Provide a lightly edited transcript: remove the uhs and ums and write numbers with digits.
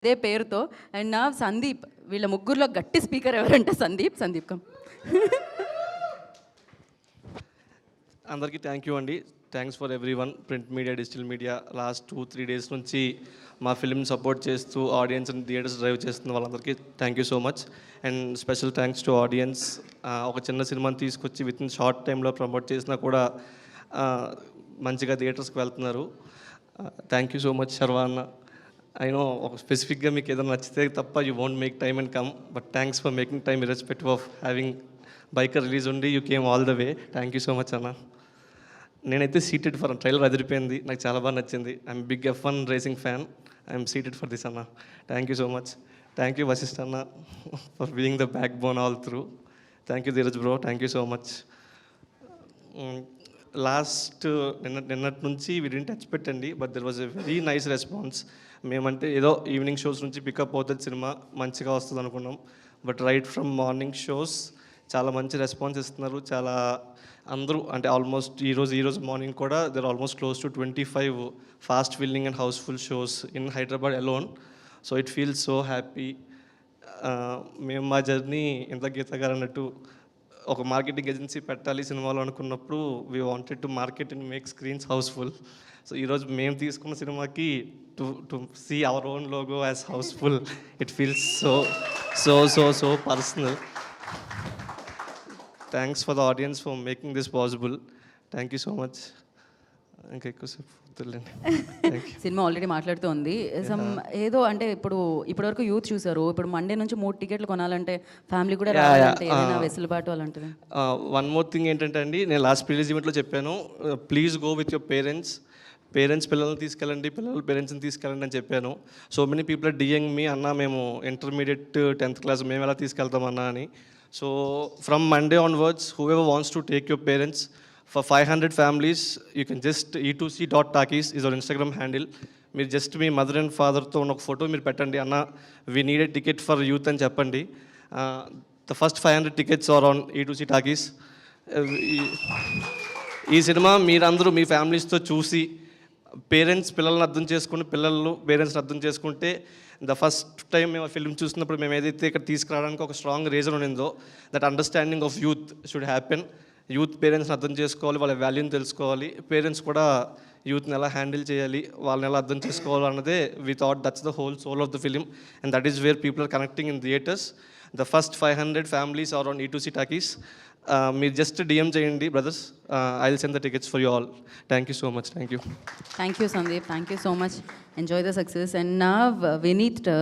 ఇదే పేరుతో. అండ్ నా సందీప్, వీళ్ళ ముగ్గురులో గట్టి స్పీకర్ ఎవరంటే సందీప్ కమ్. అందరికీ థ్యాంక్ యూ అండి. Thanks for every one, print media, digital media. Last 2-3 days నుంచి మా ఫిల్మ్ సపోర్ట్ చేస్తూ ఆడియన్స్ని థియేటర్స్ డ్రైవ్ చేస్తున్న వాళ్ళందరికీ thank you so much. And special thanks to audience. ఒక చిన్న సినిమాని తీసుకొచ్చి విత్ ఇన్ షార్ట్ టైంలో ప్రమోట్ చేసినా కూడా మంచిగా థియేటర్స్కి వెళ్తున్నారు. Thank you so much Sharwa అన్న. అయినో ఒక స్పెసిఫిక్గా మీకు ఏదైనా నచ్చితే తప్ప you won't make time and come, but thanks for making time irrespective of having biker release ఉండి you came all the way. Thank you so much అన్న. నేనైతే సీటెడ్ ఫర్ ట్రైలర్ అదిరిపోయింది, నాకు చాలా బాగా నచ్చింది. I'm big F1 racing fan. I'm seated for this అన్న. Thank you so much. Thank you Vashishta అన్న for being the backbone all through. Thank you Dheeraj bro, thank you so much. Last నిన్నటి నుంచి we didn't expect అండి, but there was a very nice response. మేమంటే ఏదో evening shows నుంచి pickup అవుతుంది సినిమా, మంచిగా వస్తుంది అనుకున్నాం. But right from morning shows చాలా మంచి రెస్పాన్స్ ఇస్తున్నారు. చాలా అందరూ అంటే ఆల్మోస్ట్ ఈరోజు మార్నింగ్ కూడా there almost close to 25 fast filling and house full shows in Hyderabad alone. So it feels so happy. మేము మా జర్నీ ఇంత గీత గారు అన్నట్టు ఒక మార్కెటింగ్ ఏజెన్సీ పెట్టాలి సినిమాలో అనుకున్నప్పుడు we wanted to market and make screens house full. So ఈరోజు మేము తీసుకున్న సినిమాకి to see our own logo as house full, it feels so so so so personal. Thanks for the audience for making this possible. Thank you so much. ఇంకా ఎక్కువసేపు cinema already మాట్లాడుతూ ఉంది. ఏదో అంటే ఇప్పటివరకు యూత్ చూసారు, ఇప్పుడు మండే నుంచి 3 టికెట్లు కొనాలంటే ఫ్యామిలీ కూడా రావాలంటే ఏదైనా వెసులుబాటు అలాంటిది. వన్ మోర్ థింగ్ ఏంటంటే అండి, నేను లాస్ట్ ప్రీవియస్ ఈవెంట్లో చెప్పాను, please go with your parents పిల్లల్ని తీసుకెళ్ళండి, పిల్లలు పేరెంట్స్ని తీసుకెళ్ళండి అని చెప్పాను. సో మెనీ పీపుల్ ఆర్ డియింగ్ మీ అన్న మేము ఇంటర్మీడియట్ 10th క్లాస్ మేము ఎలా తీసుకెళ్తామన్నా అని. So from Monday onwards whoever wants to take your parents, for 500 families you can just e2c.talkies is our Instagram handle. మీరు జస్ట్ మీ మదర్ అండ్ ఫాదర్తో ఉన్న ఒక ఫోటో మీరు పెట్టండి, అన్న we need a ticket for youth అని చెప్పండి. The first 500 tickets are on e2c talkies. ఈ సినిమా మీరందరూ మీ ఫ్యామిలీస్తో చూసి పేరెంట్స్ పిల్లల్ని అర్థం చేసుకుని పిల్లలు పేరెంట్స్ని అర్థం చేసుకుంటే ద ఫస్ట్ టైం మేము ఫిల్మ్ చూసినప్పుడు మేము ఏదైతే ఇక్కడ తీసుకురావడానికి ఒక స్ట్రాంగ్ రీజన్ ఉండిందో, that understanding of youth should happen. Youth పేరెంట్స్ని అర్థం చేసుకోవాలి, వాళ్ళ వాల్యూని తెలుసుకోవాలి. పేరెంట్స్ కూడా యూత్ని ఎలా హ్యాండిల్ చేయాలి, వాళ్ళని ఎలా అర్థం చేసుకోవాలి అన్నదే we thought that's the whole soul of the film, and that is where people are connecting in theatres. The first 500 families are on e2c talkies. మీరు జస్ట్ డిఎం చేయండి brothers, I will send the tickets for you all. Thank you so much. Thank you Sandeep, thank you so much. Enjoy the success. And నా వినీత్